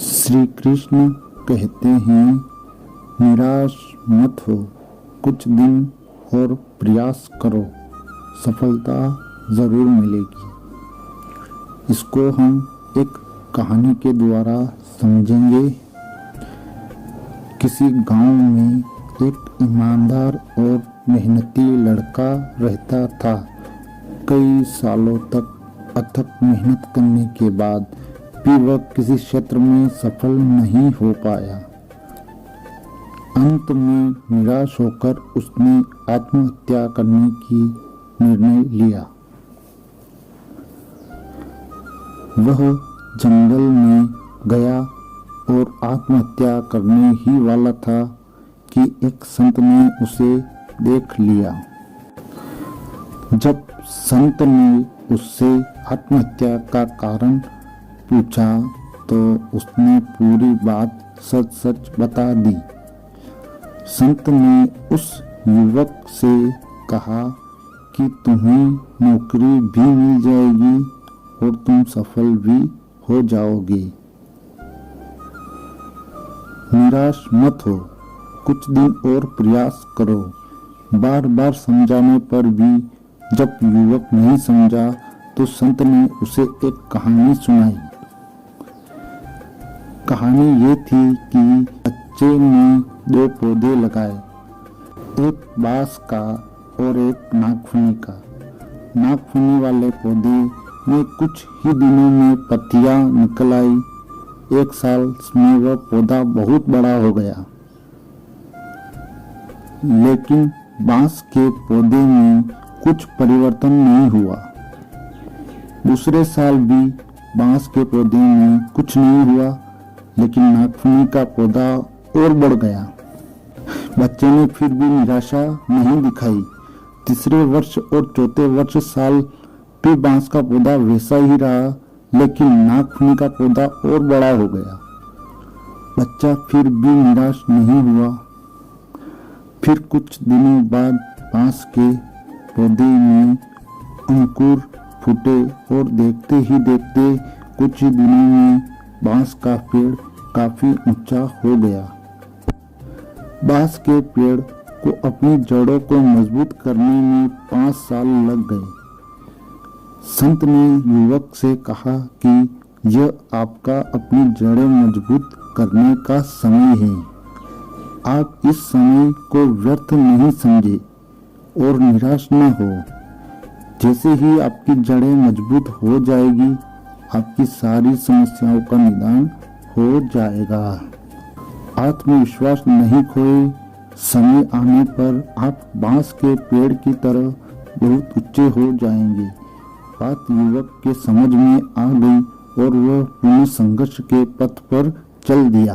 श्री कृष्ण कहते हैं, निराश मत हो, कुछ दिन और प्रयास करो, सफलता ज़रूर मिलेगी। इसको हम एक कहानी के द्वारा समझेंगे। किसी गांव में एक ईमानदार और मेहनती लड़का रहता था। कई सालों तक अथक मेहनत करने के बाद भी वह किसी क्षेत्र में सफल नहीं हो पाया। अंत में निराश होकर उसने आत्महत्या करने की निर्णय लिया। वह जंगल में गया और आत्महत्या करने ही वाला था कि एक संत ने उसे देख लिया। जब संत ने उससे आत्महत्या का कारण पूछा तो उसने पूरी बात सच सच बता दी। संत ने उस युवक से कहा कि तुम्हें नौकरी भी मिल जाएगी और तुम सफल भी हो जाओगे। निराश मत हो, कुछ दिन और प्रयास करो। बार बार समझाने पर भी जब युवक नहीं समझा तो संत ने उसे एक कहानी सुनाई। कहानी ये थी कि बच्चे ने दो पौधे लगाए, एक बांस का और एक नागफनी का। नागफनी वाले पौधे में कुछ ही दिनों में पत्तियां निकल आई। एक साल में वह पौधा बहुत बड़ा हो गया, लेकिन बांस के पौधे में कुछ परिवर्तन नहीं हुआ। दूसरे साल भी बांस के पौधे में कुछ नहीं हुआ, लेकिन नागफनी का पौधा और बढ़ गया। बच्चे ने फिर भी निराशा नहीं दिखाई। तीसरे वर्ष और चौथे वर्ष साल भी बांस का पौधा वैसा ही रहा, लेकिन नागफनी का पौधा और बड़ा हो गया। बच्चा फिर भी निराश नहीं हुआ। फिर कुछ दिनों बाद बांस के पौधे में अंकुर फूटे और देखते ही देखते कुछ ही दिनों में बांस का पेड़ काफी ऊंचा हो गया। बांस के पेड़ को अपनी जड़ों को मजबूत करने में 5 साल लग गए। संत ने युवक से कहा कि यह आपका अपनी जड़ें मजबूत करने का समय है। आप इस समय को व्यर्थ नहीं समझे और निराश न हो। जैसे ही आपकी जड़ें मजबूत हो जाएगी, आपकी सारी समस्याओं का निदान हो जाएगा। आत्मविश्वास नहीं खोए। समय आने पर आप बांस के पेड़ की तरह बहुत ऊंचे हो जाएंगे। बात युवक के समझ में आ गई और वह पुनः संघर्ष के पथ पर चल दिया।